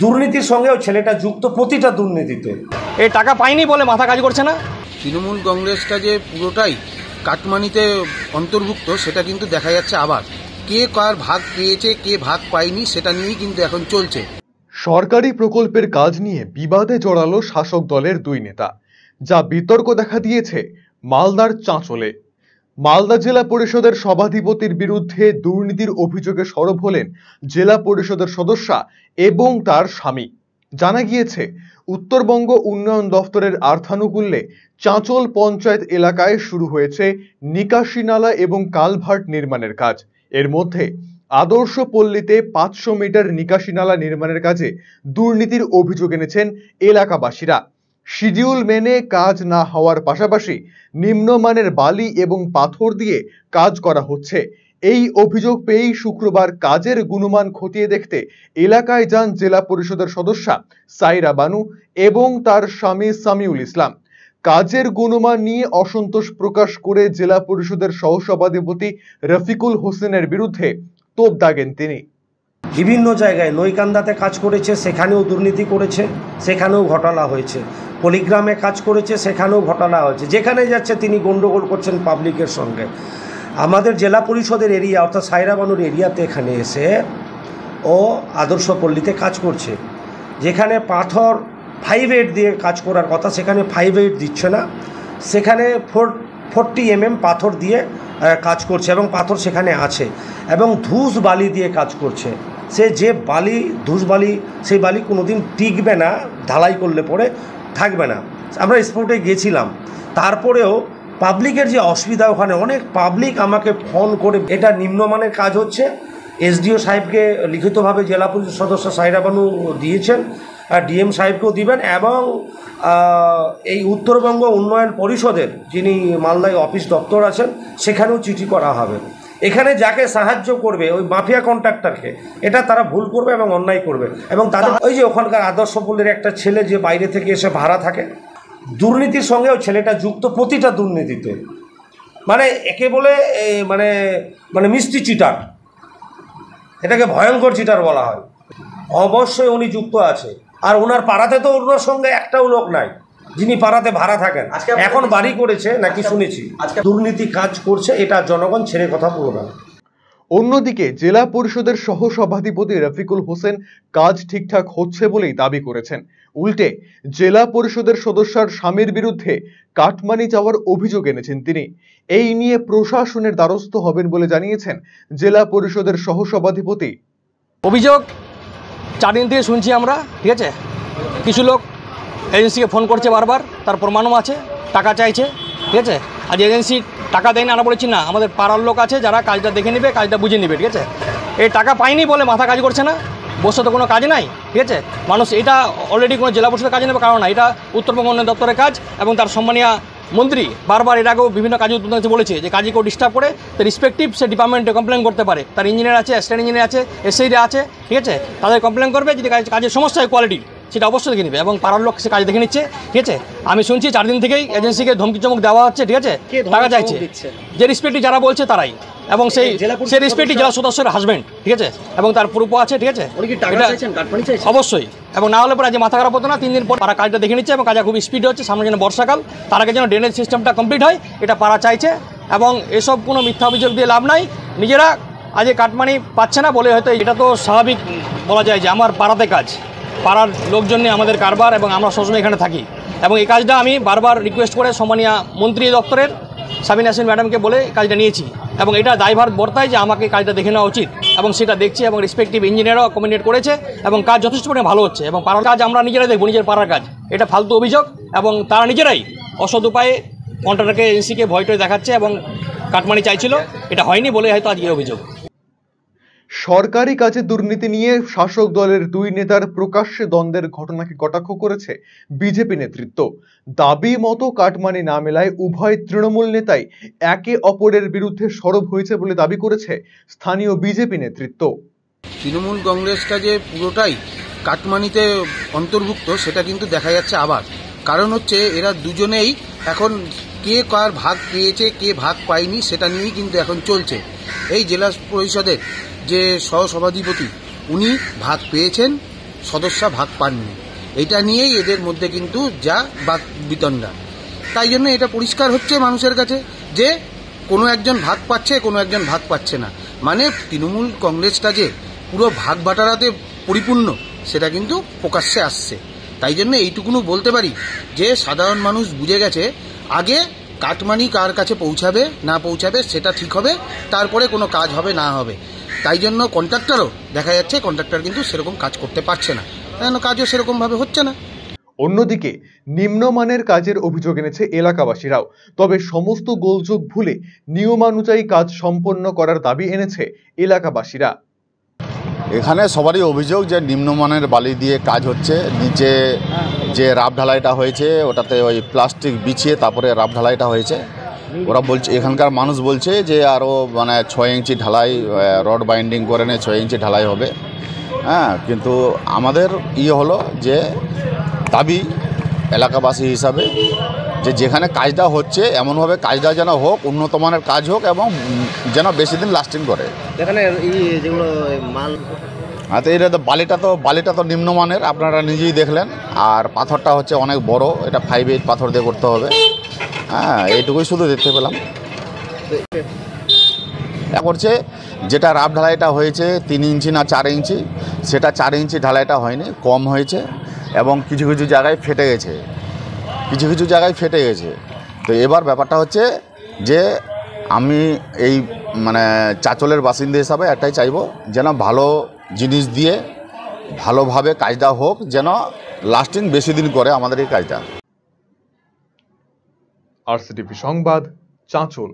দুর্নীতির সঙ্গে ওই ছেলেটা যুক্ত, প্রতিটা দুর্নীতিতে। এই টাকা পাইনি বলে মাথা কাজ করছে না। তৃণমূল কংগ্রেসটা যে পুরোটাই কাটমানিতে অন্তর্ভুক্ত সেটা কিন্তু দেখা যাচ্ছে। আবার কে কার ভাগ পেয়েছে, কে ভাগ পায়নি, সেটা নিয়েই কিন্তু এখন চলছে। সরকারি প্রকল্পের কাজ নিয়ে বিবাদে জড়ালো শাসক দলের দুই নেতা, যা বিতর্ক দেখা দিয়েছে মালদার চাঁচলে। মালদা জেলা পরিষদের সভাধিপতির বিরুদ্ধে দুর্নীতির অভিযোগে সরব হলেন জেলা পরিষদের সদস্যা এবং তার স্বামী। জানা গিয়েছে, উত্তরবঙ্গ উন্নয়ন দফতরের আর্থানুকূল্যে চাঁচল পঞ্চায়েত এলাকায় শুরু হয়েছে নিকাশি নালা এবং কালভার্ট নির্মাণের কাজ। এর মধ্যে আদর্শ পল্লীতে 500 মিটার নিকাশি নালা নির্মাণের কাজে দুর্নীতির অভিযোগ এনেছেন এলাকাবাসীরা। শিডিউল মেনে কাজ না হওয়ার পাশাপাশি নিম্নমানের বালি এবং পাথর দিয়ে কাজ করা হচ্ছে। এই অভিযোগ পেয়েই শুক্রবার কাজের গুণমান খতিয়ে দেখতে এলাকায় যান জেলা পরিষদের সদস্যা সাইরা বানু এবং তার স্বামী সামিউল ইসলাম। কাজের গুণমান নিয়ে অসন্তোষ প্রকাশ করে জেলা পরিষদের সহসভাধিপতি রফিকুল হোসেনের বিরুদ্ধে তোপ দাগেন তিনি। বিভিন্ন জায়গায় নৈকান্দাতে কাজ করেছে, সেখানেও দুর্নীতি করেছে, সেখানেও ঘোটালা হয়েছে। পলিগ্রামে কাজ করেছে, সেখানেও ঘোটালা হয়েছে। যেখানে যাচ্ছে তিনি গন্ডগোল করছেন পাবলিকের সঙ্গে। আমাদের জেলা পরিষদের এরিয়া অর্থাৎ সাইরা বানুর এরিয়াতে এখানে এসে ও আদর্শ পল্লীতে কাজ করছে। যেখানে পাথর 5-8 দিয়ে কাজ করার কথা, সেখানে 5-8 দিচ্ছে না, সেখানে 40 mm পাথর দিয়ে কাজ করছে এবং পাথর সেখানে আছে, এবং ধূস বালি দিয়ে কাজ করছে। সে যে বালি, ধূস বালি, সেই বালি কোনোদিন টিকবে না, ঢালাই করলে পরে থাকবে না। আমরা স্পটে গেছিলাম, তারপরেও পাবলিকের যে অসুবিধা, ওখানে অনেক পাবলিক আমাকে ফোন করে এটা নিম্নমানের কাজ হচ্ছে। এসডিও সাহেবকে লিখিতভাবে জেলা পরিষদ সদস্য সাইরা বানু দিয়েছেন, ডিএম সাহেবকেও দিবেন, এবং এই উত্তরবঙ্গ উন্নয়ন পরিষদের যিনি মালদায় অফিস দপ্তর আছেন সেখানেও চিঠি করা হবে। এখানে যাকে সাহায্য করবে ওই মাফিয়া কন্ট্রাক্টরকে, এটা তারা ভুল করবে এবং অন্যায় করবে। এবং তাদের ওই যে ওখানকার আদর্শ পল্লীর একটা ছেলে যে বাইরে থেকে এসে ভাড়া থাকে, দুর্নীতির সঙ্গে ওই ছেলেটা যুক্ত, প্রতিটা দুর্নীতিতে। মানে একে বলে মানে মানে মিষ্টি চিটার, এটাকে ভয়ঙ্কর চিটার বলা হয়। অবশ্যই উনি যুক্ত আছে, আর ওনার পাড়াতে তো ওনার সঙ্গে একটাও লোক নাই যিনি পাড়াতে ভাড়া থাকেন। এখন বাড়ি করেছে নাকি শুনেছি, দুর্নীতি কাজ করছে, এটা জনগণ ছেড়ে কথা বলবে না। অন্যদিকে জেলা পরিষদের সহসভাধিপতি রফিকুল হোসেন কাজ ঠিকঠাক হচ্ছে বলেই দাবি করেছেন। উল্টে জেলা পরিষদের সদস্যার স্বামীর বিরুদ্ধে কাটমানি চাওয়ার অভিযোগ এনেছেন তিনি। এই নিয়ে প্রশাসনের দ্বারস্থ হবেন বলে জানিয়েছেন জেলা পরিষদের সহসভাধিপতি। অভিযোগ 4 দিন থেকে শুনছি আমরা, ঠিক আছে। কিছু লোক এজেন্সিকে ফোন করছে বারবার, তার প্রমাণও আছে, টাকা চাইছে, ঠিক আছে। আজ এজেন্সি টাকা দেয় না, আমরা বলেছি না, আমাদের পাড়ার লোক আছে যারা কাজটা দেখে নেবে, কাজটা বুঝে নেবে, ঠিক আছে। এই টাকা পাইনি বলে মাথা কাজ করছে না, বসে তো কোনো কাজ নাই, ঠিক আছে। মানুষ এটা অলরেডি কোনো জেলা পরিষদের কাজে নেবে, কারণ না, এটা উত্তরবঙ্গ উন্নয়ন দপ্তরের কাজ, এবং তার সম্মানীয় মন্ত্রী বারবার এর আগেও বিভিন্ন কাজে উদ্বোধন বলেছে যে কাজে কেউ ডিস্টার্ব করে তো রেসপেক্টিভ সে ডিপার্টমেন্টে কমপ্লেন করতে পারে। তার ইঞ্জিনিয়ার আছে, অ্যাসিস্ট্যান্ট ইঞ্জিনিয়ার আছে, এসআইরা আছে, ঠিক আছে। তাদের কমপ্লেন করবে, যদি কাজের সমস্যা হয় কোয়ালিটির, সেটা অবশ্যই দেখে নেবে, এবং পাড়ার লোক সে কাজ দেখে নিচ্ছে, ঠিক আছে। আমি শুনছি 4 দিন থেকেই এজেন্সিকে ধমকি চমক দেওয়া হচ্ছে, ঠিক আছে, টাকা চাইছে। যে রেসপেক্টিভ যারা বলছে তারাই, এবং সেই রেসপেক্টিভ জেলা সদস্যের হাজব্যান্ড, ঠিক আছে, এবং তার প্রুফ আছে, ঠিক আছে। অবশ্যই, এবং না হলে পরে আজ মাথা খারাপ হতো না। 3 দিন পর পাড়া কাজটা দেখে নিচ্ছে, এবং কাজটা খুব স্পিড হচ্ছে। সামনে যেন বর্ষাকাল, তার আগে যেন ড্রেনেজ সিস্টেমটা কমপ্লিট হয়, এটা পাড়া চাইছে। এবং এসব কোনো মিথ্যা অভিযোগ দিয়ে লাভ নাই। নিজেরা আজ কাটমানি পাচ্ছে না বলে হয়তো এটা তো স্বাভাবিক বলা যায় যে আমার পাড়াতে কাজ, পাড়ার লোকজনে আমাদের কারবার, এবং আমরা সবসময় এখানে থাকি। এবং এই কাজটা আমি বারবার রিকোয়েস্ট করে সম্মানীয় মন্ত্রী দপ্তরের সাবিনা ইয়াসমিন ম্যাডামকে বলে কাজটা নিয়েছি, এবং এটা দায়ভার বর্তায় যে আমাকে কাজটা দেখে নেওয়া উচিত, এবং সেটা দেখছি, এবং রেসপেক্টিভ ইঞ্জিনিয়ারও কমিউনিকেট করেছে, এবং কাজ যথেষ্ট পরিমাণে ভালো হচ্ছে। এবং পাড়ার কাজ আমরা নিজেরাই দেখব, নিজের পাড়ার কাজ, এটা ফালতু অভিযোগ, এবং তারা নিজেরাই অসৎ উপায়ে কন্ট্রাক্টরকে এজেন্সিকে ভয়টয় দেখাচ্ছে এবং কাটমানি চাইছিল, এটা হয়নি বলে হয়তো আজকে অভিযোগ। সরকারি কাজে দুর্নীতি নিয়ে শাসক দলের দুই নেতার প্রকাশ্যে দ্বন্দ্বের ঘটনাকে কটাক্ষ করেছে বিজেপি নেতৃত্ব। দাবি মতো কাটমানি না মেলায় উভয় তৃণমূল নেতাই একে অপরের বিরুদ্ধে সরব হয়েছে বলে দাবি করেছে স্থানীয় বিজেপি নেতৃত্ব। তৃণমূল কংগ্রেসটা যে পুরোটাই কাটমানিতে অন্তর্ভুক্ত সেটা কিন্তু দেখা যাচ্ছে। আবার কারণ হচ্ছে এরা দুজনেই এখন কে কার ভাগ পেয়েছে কে ভাগ পায়নি সেটা নিয়েই কিন্তু এখন চলছে। এই জেলা পরিষদের যে সহসভাধিপতি উনি ভাগ পেয়েছেন, সদস্যা ভাগ পাননি, এটা নিয়েই এদের মধ্যে কিন্তু যা বাক বিতণ্ডা। তাই জন্য এটা পরিষ্কার হচ্ছে মানুষের কাছে যে কোনো একজন ভাগ পাচ্ছে, কোনো একজন ভাগ পাচ্ছে না। মানে তৃণমূল কংগ্রেসটা যে পুরো ভাগ বাটারাতে পরিপূর্ণ সেটা কিন্তু প্রকাশ্যে আসছে। তাই জন্য এইটুকুনও বলতে পারি যে সাধারণ মানুষ বুঝে গেছে আগে কাটমানি কার কাছে পৌঁছাবে না পৌঁছাবে সেটা ঠিক হবে, তারপরে কোনো কাজ হবে না হবে। তাই জন্য কন্ট্রাক্টরও দেখা যাচ্ছে কন্ট্রাক্টর কিন্তু সেরকম কাজ করতে পারছে না, তাই জন্য কাজও সেরকমভাবে হচ্ছে না। অন্যদিকে নিম্নমানের কাজের অভিযোগ এনেছে এলাকাবাসীরাও। তবে সমস্ত গোলযোগ ভুলে নিয়মানুযায়ী কাজ সম্পন্ন করার দাবি এনেছে এলাকাবাসীরা। এখানে সবারই অভিযোগ যে নিম্নমানের বালি দিয়ে কাজ হচ্ছে, নিচে যে রাব ঢালাইটা হয়েছে ওটাতে ওই প্লাস্টিক বিছিয়ে তারপরে রাব ঢালাইটা হয়েছে। ওরা বলছে, এখানকার মানুষ বলছে যে আরও মানে 6 ইঞ্চি ঢালাই, রড বাইন্ডিং করে নিয়ে 6 ইঞ্চি ঢালাই হবে। হ্যাঁ, কিন্তু আমাদের হলো যে দাবি এলাকাবাসী হিসাবে যে যেখানে কাজটা হচ্ছে এমনভাবে কাজটা যেন হোক, উন্নত মানের কাজ হোক এবং যেন বেশি দিন লাস্টিং করে। এখানে যেগুলো মাল আচ্ছা, এটা তো বালিটা তো নিম্নমানের, আপনারা নিজেই দেখলেন। আর পাথরটা হচ্ছে অনেক বড়, এটা 5-8 পাথর দিয়ে করতে হবে। হ্যাঁ, এইটুকুই শুধু দেখতে পেলাম। করছে যেটা রাব ঢালাইটা হয়েছে 3 ইঞ্চি না 4 ইঞ্চি, সেটা 4 ইঞ্চি ঢালাইটা হয়নি, কম হয়েছে এবং কিছু কিছু জায়গায় ফেটে গেছে। তো এবার ব্যাপারটা হচ্ছে যে আমি এই মানে চাঁচলের বাসিন্দা হিসাবে একটাই চাইবো যেন ভালো জিনিস দিয়ে ভালোভাবে কাজটা হোক, যেন লাস্টিং বেশি দিন করে আমাদের এই কাজটা। RCTV সংবাদ, চাঁচল।